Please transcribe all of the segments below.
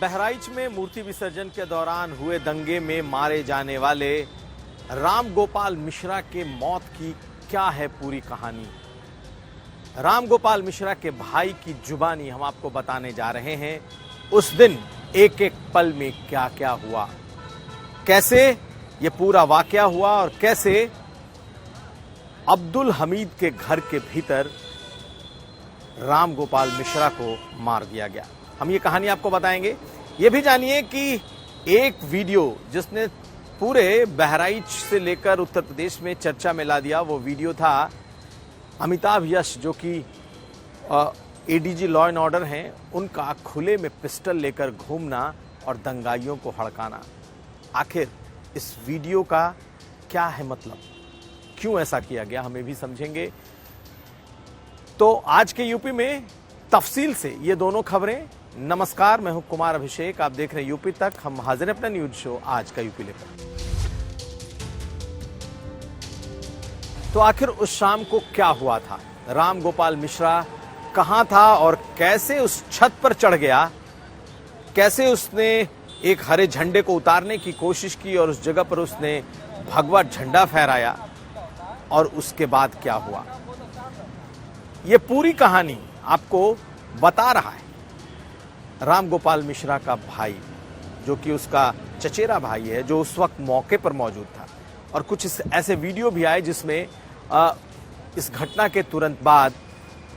बहराइच में मूर्ति विसर्जन के दौरान हुए दंगे में मारे जाने वाले राम गोपाल मिश्रा के मौत की क्या है पूरी कहानी। राम गोपाल मिश्रा के भाई की जुबानी हम आपको बताने जा रहे हैं। उस दिन एक एक पल में क्या क्या हुआ, कैसे ये पूरा वाकया हुआ और कैसे अब्दुल हमीद के घर के भीतर राम गोपाल मिश्रा को मार दिया गया। हम ये कहानी आपको बताएंगे। ये भी जानिए कि एक वीडियो जिसने पूरे बहराइच से लेकर उत्तर प्रदेश में चर्चा में ला दिया, वो वीडियो था अमिताभ यश जो कि एडीजी लॉ एंड ऑर्डर हैं, उनका खुले में पिस्टल लेकर घूमना और दंगाइयों को हड़काना। आखिर इस वीडियो का क्या है मतलब, क्यों ऐसा किया गया, हमें भी समझेंगे। तो आज के यूपी में तफसील से ये दोनों खबरें। नमस्कार, मैं हूं कुमार अभिषेक, आप देख रहे हैं यूपी तक। हम हाजिर हैं अपना न्यूज शो आज का यूपी लेकर। तो आखिर उस शाम को क्या हुआ था, राम गोपाल मिश्रा कहां था और कैसे उस छत पर चढ़ गया, कैसे उसने एक हरे झंडे को उतारने की कोशिश की और उस जगह पर उसने भगवा झंडा फहराया और उसके बाद क्या हुआ, ये पूरी कहानी आपको बता रहा है राम गोपाल मिश्रा का भाई, जो कि उसका चचेरा भाई है, जो उस वक्त मौके पर मौजूद था। और कुछ ऐसे वीडियो भी आए जिसमें इस घटना के तुरंत बाद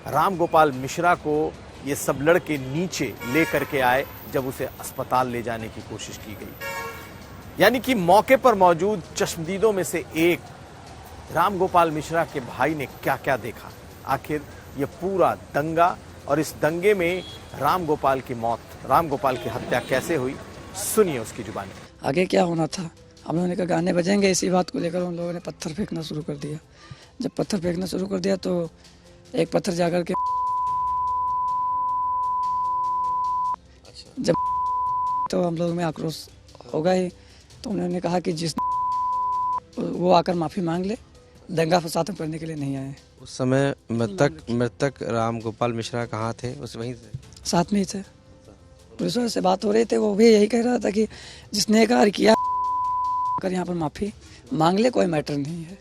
राम गोपाल मिश्रा को ये सब लड़के नीचे ले करके आए जब उसे अस्पताल ले जाने की कोशिश की गई। यानी कि मौके पर मौजूद चश्मदीदों में से एक राम गोपाल मिश्रा के भाई ने क्या क्या देखा, आखिर ये पूरा दंगा और इस दंगे में राम गोपाल की मौत, राम गोपाल की हत्या कैसे हुई, सुनिए उसकी जुबानी। आगे क्या होना था, हम लोगों ने कहा गाने बजेंगे, इसी बात को लेकर उन लोगों ने पत्थर फेंकना शुरू कर दिया। जब पत्थर फेंकना शुरू कर दिया तो एक पत्थर जाकर के जब तो हम लोगों में आक्रोश होगा ही। तो उन्होंने कहा कि जिस वो आकर माफ़ी मांग ले, दंगा फसाद करने के लिए नहीं आए। उस समय मृतक राम गोपाल मिश्रा कहाँ थे? उस वहीं से साथ में ही थे। पुलिस वाले से बात हो रही थी, वो भी यही कह रहा था कि जिसने कार्य किया कर यहाँ पर माफ़ी मांग ले, कोई मैटर नहीं है।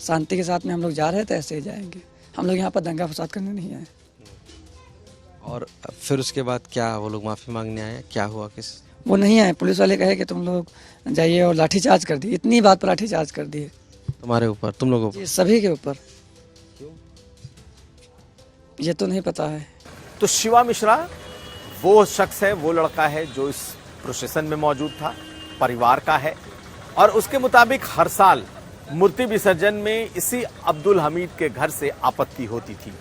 शांति के साथ में हम लोग जा रहे थे, ऐसे ही जाएंगे। हम लोग यहाँ पर दंगा फसाद करने नहीं आए। और फिर उसके बाद क्या वो लोग माफ़ी मांगने आए, क्या हुआ? किस वो नहीं आए। पुलिस वाले कहे कि तुम लोग जाइए और लाठीचार्ज कर दिए। इतनी बात पर लाठीचार्ज कर दिए। तुम्हारे ऊपर, तुम लोगों पर? सभी के ऊपर। ये तो नहीं पता है। तो शिवा मिश्रा वो शख्स है, वो लड़का है जो इस प्रोसेशन में मौजूद था, परिवार का है। और उसके मुताबिक हर साल मूर्ति विसर्जन में इसी अब्दुल हमीद के घर से आपत्ति होती थी।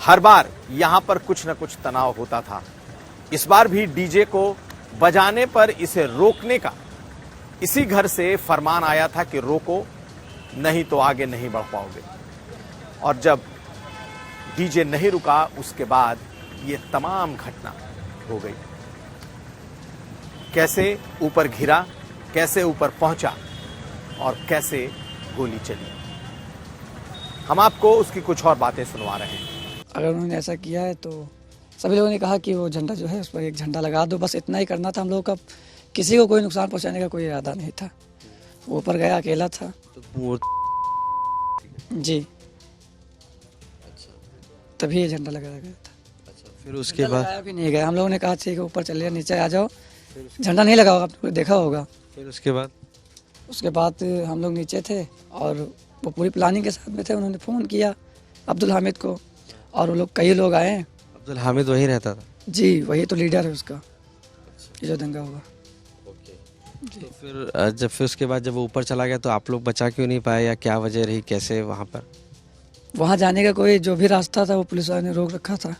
हर बार यहां पर कुछ न कुछ तनाव होता था। इस बार भी डीजे को बजाने पर इसे रोकने का इसी घर से फरमान आया था कि रोको, नहीं तो आगे नहीं बढ़ पाओगे। और जब डीजे नहीं रुका, उसके बाद ये तमाम घटना हो गई। कैसे ऊपर घिरा, कैसे ऊपर पहुंचा और कैसे गोली चली, हम आपको उसकी कुछ और बातें सुनवा रहे हैं। अगर उन्होंने ऐसा किया है तो सभी लोगों ने कहा कि वो झंडा जो है उस पर एक झंडा लगा दो, बस इतना ही करना था हम लोगों का। किसी को कोई नुकसान पहुंचाने का कोई इरादा नहीं था। वो ऊपर गया, अकेला था जी, तभी ये झंडा लगाया गया था। अच्छा, फिर उसके बाद लगाया भी नहीं गया। हम लोगों ने कहा ठीक है ऊपर चलिए, नीचे आ जाओ, झंडा नहीं लगा होगा, आपने देखा होगा। फिर उसके बाद हम लोग नीचे थे और वो पूरी प्लानिंग के साथ में थे। उन्होंने फ़ोन किया अब्दुल हामिद को और वो लोग, कई लोग आए। अब्दुल हामिद वहीं रहता था? जी, वही तो लीडर है उसका। ये जो दंगा हुआ। तो फिर उसके बाद जब वो ऊपर चला गया तो आप लोग बचा क्यों नहीं पाए, या क्या वजह रही, कैसे वहाँ पर? वहाँ जाने का कोई जो भी रास्ता था वो पुलिस वाले ने रोक रखा था।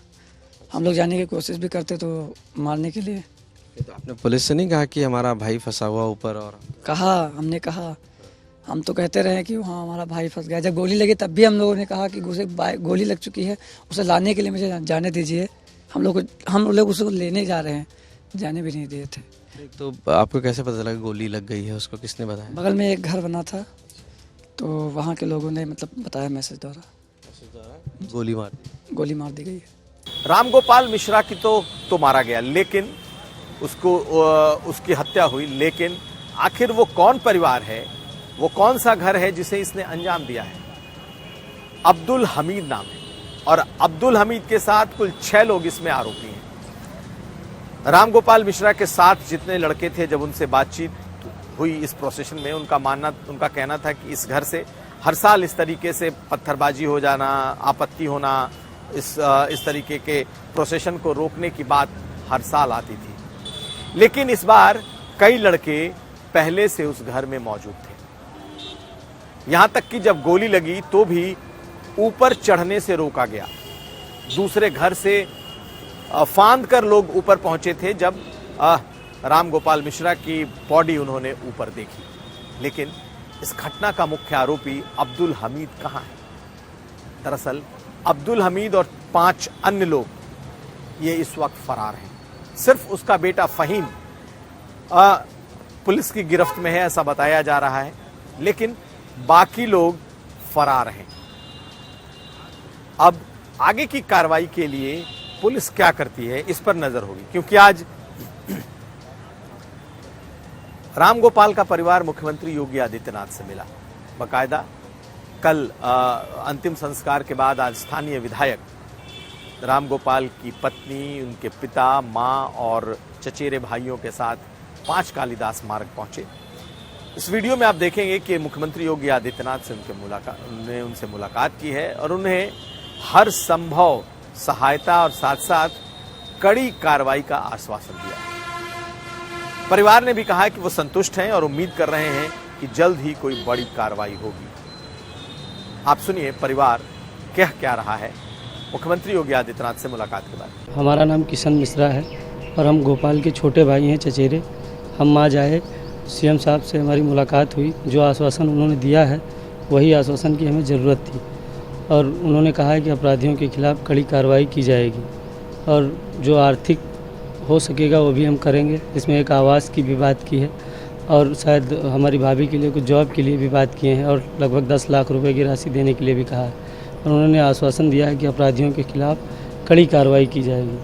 हम लोग जाने की कोशिश भी करते तो मारने के लिए। तो आपने पुलिस से नहीं कहा कि हमारा भाई फंसा हुआ ऊपर? और हमने कहा, हम तो कहते रहे कि हाँ हमारा भाई फंस गया। जब गोली लगी तब भी हम लोगों ने कहा कि उसे गोली लग चुकी है, उसे लाने के लिए मुझे जाने दीजिए। हम लोग उसको लेने जा रहे हैं, जाने भी नहीं दिए थे। तो आपको कैसे पता चला कि गोली लग गई है? उसको किसने बताया? बगल में एक घर बना था, तो वहाँ के लोगों ने मतलब बताया मैसेज द्वारा। गोली मार दी गई है। राम गोपाल मिश्रा की तो मारा गया, लेकिन उसकी हत्या हुई, लेकिन आखिर वो कौन परिवार है, वो कौन सा घर है जिसे इसने अंजाम दिया है? अब्दुल हमीद नाम है और अब्दुल हमीद के साथ कुल 6 लोग इसमें आरोपी हैं। रामगोपाल मिश्रा के साथ जितने लड़के थे, जब उनसे बातचीत हुई इस प्रोसेशन में, उनका कहना था कि इस घर से हर साल इस तरीके से पत्थरबाजी हो जाना, आपत्ति होना, इस तरीके के प्रोसेशन को रोकने की बात हर साल आती थी। लेकिन इस बार कई लड़के पहले से उस घर में मौजूद थे। यहां तक कि जब गोली लगी तो भी ऊपर चढ़ने से रोका गया। दूसरे घर से फांद कर लोग ऊपर पहुंचे थे जब रामगोपाल मिश्रा की बॉडी उन्होंने ऊपर देखी। लेकिन इस घटना का मुख्य आरोपी अब्दुल हमीद कहां है? दरअसल अब्दुल हमीद और 5 अन्य लोग ये इस वक्त फरार हैं। सिर्फ उसका बेटा फहीम पुलिस की गिरफ्त में है, ऐसा बताया जा रहा है, लेकिन बाकी लोग फरार हैं। अब आगे की कार्रवाई के लिए पुलिस क्या करती है, इस पर नजर होगी, क्योंकि आज रामगोपाल का परिवार मुख्यमंत्री योगी आदित्यनाथ से मिला। बाकायदा कल अंतिम संस्कार के बाद आज स्थानीय विधायक रामगोपाल की पत्नी, उनके पिता, मां और चचेरे भाइयों के साथ 5 कालिदास मार्ग पहुंचे। इस वीडियो में आप देखेंगे कि मुख्यमंत्री योगी आदित्यनाथ से उनसे मुलाकात की है और उन्हें हर संभव सहायता और साथ साथ कड़ी कार्रवाई का आश्वासन दिया। परिवार ने भी कहा है कि वो संतुष्ट हैं और उम्मीद कर रहे हैं कि जल्द ही कोई बड़ी कार्रवाई होगी। आप सुनिए परिवार कह क्या रहा है मुख्यमंत्री योगी आदित्यनाथ से मुलाकात के बाद। हमारा नाम किशन मिश्रा है और हम गोपाल के छोटे भाई हैं, चचेरे। हम आज आए, सीएम साहब से हमारी मुलाकात हुई। जो आश्वासन उन्होंने दिया है वही आश्वासन की हमें ज़रूरत थी और उन्होंने कहा है कि अपराधियों के खिलाफ़ कड़ी कार्रवाई की जाएगी और जो आर्थिक हो सकेगा वो भी हम करेंगे। इसमें एक आवास की भी बात की है और शायद हमारी भाभी के लिए कुछ जॉब के लिए भी बात किए हैं और लगभग 10 लाख रुपए की राशि देने के लिए भी कहा है। और उन्होंने आश्वासन दिया है कि अपराधियों के खिलाफ़ कड़ी कार्रवाई की जाएगी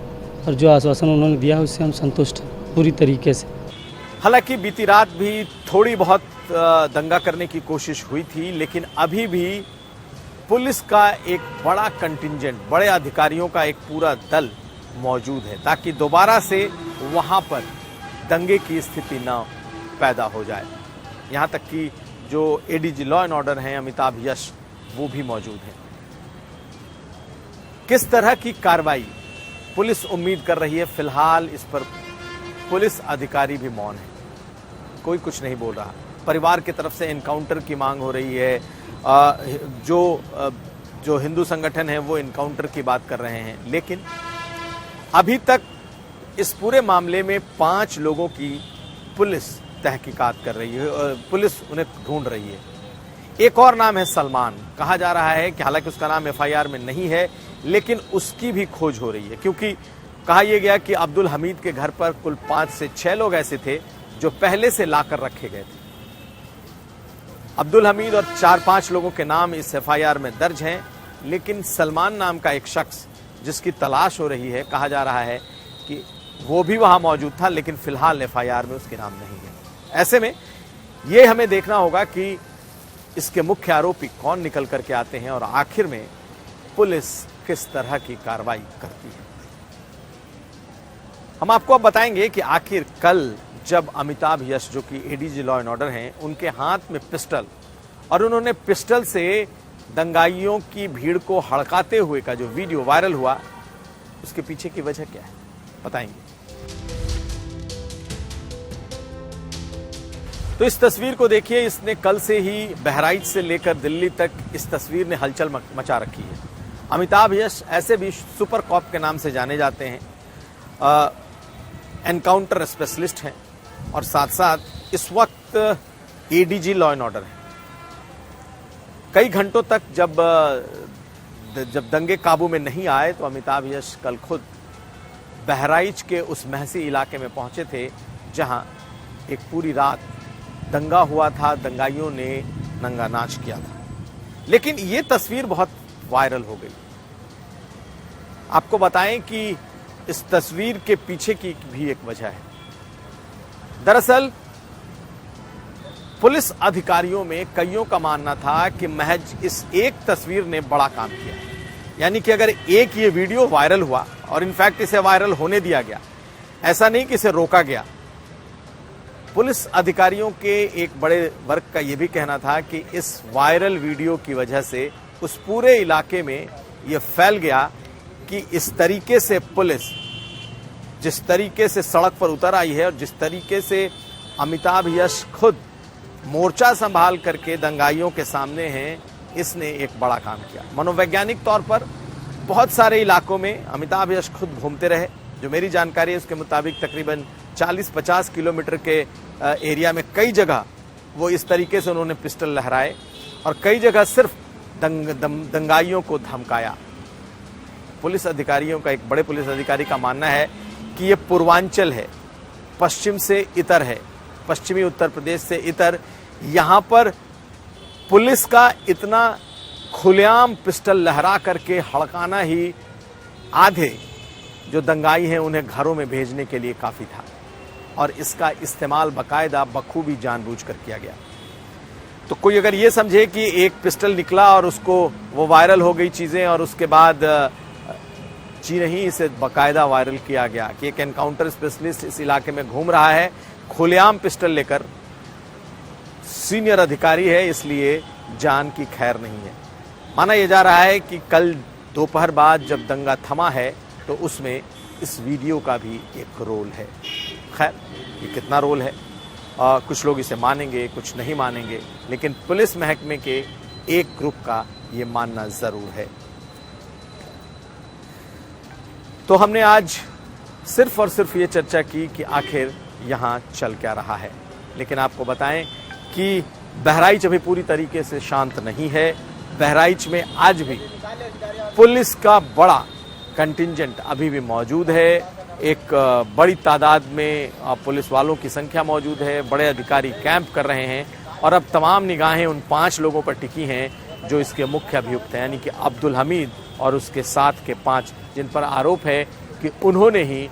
और जो आश्वासन उन्होंने दिया है उससे हम संतुष्ट हैं पूरी तरीके से। हालांकि बीती रात भी थोड़ी बहुत दंगा करने की कोशिश हुई थी, लेकिन अभी भी पुलिस का एक बड़ा कंटिंजेंट, बड़े अधिकारियों का एक पूरा दल मौजूद है ताकि दोबारा से वहां पर दंगे की स्थिति न पैदा हो जाए। यहां तक कि जो एडीजी लॉ एंड ऑर्डर हैं अमिताभ यश, वो भी मौजूद हैं। किस तरह की कार्रवाई पुलिस उम्मीद कर रही है, फिलहाल इस पर पुलिस अधिकारी भी मौन है, कोई कुछ नहीं बोल रहा। परिवार की तरफ से एनकाउंटर की मांग हो रही है। जो हिंदू संगठन है वो एनकाउंटर की बात कर रहे हैं, लेकिन अभी तक इस पूरे मामले में 5 लोगों की पुलिस तहकीकात कर रही है और पुलिस उन्हें ढूंढ रही है। एक और नाम है सलमान। कहा जा रहा है कि हालांकि उसका नाम एफआईआर में नहीं है, लेकिन उसकी भी खोज हो रही है, क्योंकि कहा यह गया कि अब्दुल हमीद के घर पर कुल 5 से 6 लोग ऐसे थे जो पहले से लाकर रखे गए थे। अब्दुल हमीद और 4-5 लोगों के नाम इस एफआईआर में दर्ज हैं, लेकिन सलमान नाम का एक शख्स जिसकी तलाश हो रही है, कहा जा रहा है कि वो भी वहां मौजूद था, लेकिन फिलहाल एफआईआर में उसके नाम नहीं है। ऐसे में यह हमें देखना होगा कि इसके मुख्य आरोपी कौन निकल करके आते हैं और आखिर में पुलिस किस तरह की कार्रवाई करती है। हम आपको अब बताएंगे कि आखिर कल जब अमिताभ यश, जो कि एडीजी लॉ एंड ऑर्डर हैं, उनके हाथ में पिस्टल और उन्होंने पिस्टल से दंगाइयों की भीड़ को हड़काते हुए का जो वीडियो वायरल हुआ, उसके पीछे की वजह क्या है बताएंगे। तो इस तस्वीर को देखिए, इसने कल से ही बहराइच से लेकर दिल्ली तक इस तस्वीर ने हलचल मचा रखी है। अमिताभ यश ऐसे भी सुपर कॉप के नाम से जाने जाते हैं, एनकाउंटर स्पेशलिस्ट हैं और साथ साथ इस वक्त एडीजी लॉ एंड ऑर्डर है। कई घंटों तक जब दंगे काबू में नहीं आए तो अमिताभ यश कल खुद बहराइच के उस महसी इलाके में पहुंचे थे, जहां एक पूरी रात दंगा हुआ था, दंगाइयों ने नंगा नाच किया था। लेकिन ये तस्वीर बहुत वायरल हो गई। आपको बताएं कि इस तस्वीर के पीछे की भी एक वजह है। दरअसल पुलिस अधिकारियों में कईयों का मानना था कि महज इस एक तस्वीर ने बड़ा काम किया, यानी कि अगर एक ये वीडियो वायरल हुआ और इनफैक्ट इसे वायरल होने दिया गया, ऐसा नहीं कि इसे रोका गया। पुलिस अधिकारियों के एक बड़े वर्ग का यह भी कहना था कि इस वायरल वीडियो की वजह से उस पूरे इलाके में यह फैल गया कि इस तरीके से पुलिस जिस तरीके से सड़क पर उतर आई है और जिस तरीके से अमिताभ यश खुद मोर्चा संभाल करके दंगाइयों के सामने हैं, इसने एक बड़ा काम किया। मनोवैज्ञानिक तौर पर बहुत सारे इलाकों में अमिताभ यश खुद घूमते रहे। जो मेरी जानकारी है उसके मुताबिक तकरीबन 40-50 किलोमीटर के एरिया में कई जगह वो इस तरीके से उन्होंने पिस्टल लहराए और कई जगह सिर्फ दंगाइयों को धमकाया। पुलिस अधिकारियों का, एक बड़े पुलिस अधिकारी का मानना है कि ये पूर्वांचल है, पश्चिम से इतर है, पश्चिमी उत्तर प्रदेश से इतर। यहां पर पुलिस का इतना खुलेआम पिस्टल लहरा करके हड़काना ही आधे जो दंगाई हैं उन्हें घरों में भेजने के लिए काफी था और इसका इस्तेमाल बाकायदा बखूबी जानबूझकर किया गया। तो कोई अगर ये समझे कि एक पिस्टल निकला और उसको वो वायरल हो गई चीजें और उसके बाद जी नहीं, इसे बाकायदा वायरल किया गया कि एक एनकाउंटर स्पेशलिस्ट इस इलाके में घूम रहा है खुलेआम पिस्टल लेकर, सीनियर अधिकारी है, इसलिए जान की खैर नहीं है। माना यह जा रहा है कि कल दोपहर बाद जब दंगा थमा है तो उसमें इस वीडियो का भी एक रोल है। खैर, ये कितना रोल है, कुछ लोग इसे मानेंगे, कुछ नहीं मानेंगे, लेकिन पुलिस महकमे के एक ग्रुप का ये मानना जरूर है। तो हमने आज सिर्फ और सिर्फ ये चर्चा की कि आखिर यहाँ चल क्या रहा है, लेकिन आपको बताएं कि बहराइच अभी पूरी तरीके से शांत नहीं है। बहराइच में आज भी पुलिस का बड़ा कंटिंजेंट अभी भी मौजूद है। एक बड़ी तादाद में पुलिस वालों की संख्या मौजूद है, बड़े अधिकारी कैंप कर रहे हैं और अब तमाम निगाहें उन 5 लोगों पर टिकी हैं जो इसके मुख्य अभियुक्त हैं, यानी कि अब्दुल हमीद और उसके साथ के 5, जिन पर आरोप है कि उन्होंने ही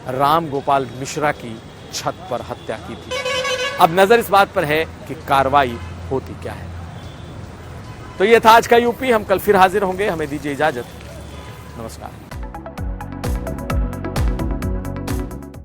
राम गोपाल मिश्रा की छत पर हत्या की थी। अब नजर इस बात पर है कि कार्रवाई होती क्या है। तो ये था आज का यूपी। हम कल फिर हाजिर होंगे, हमें दीजिए इजाजत। नमस्कार।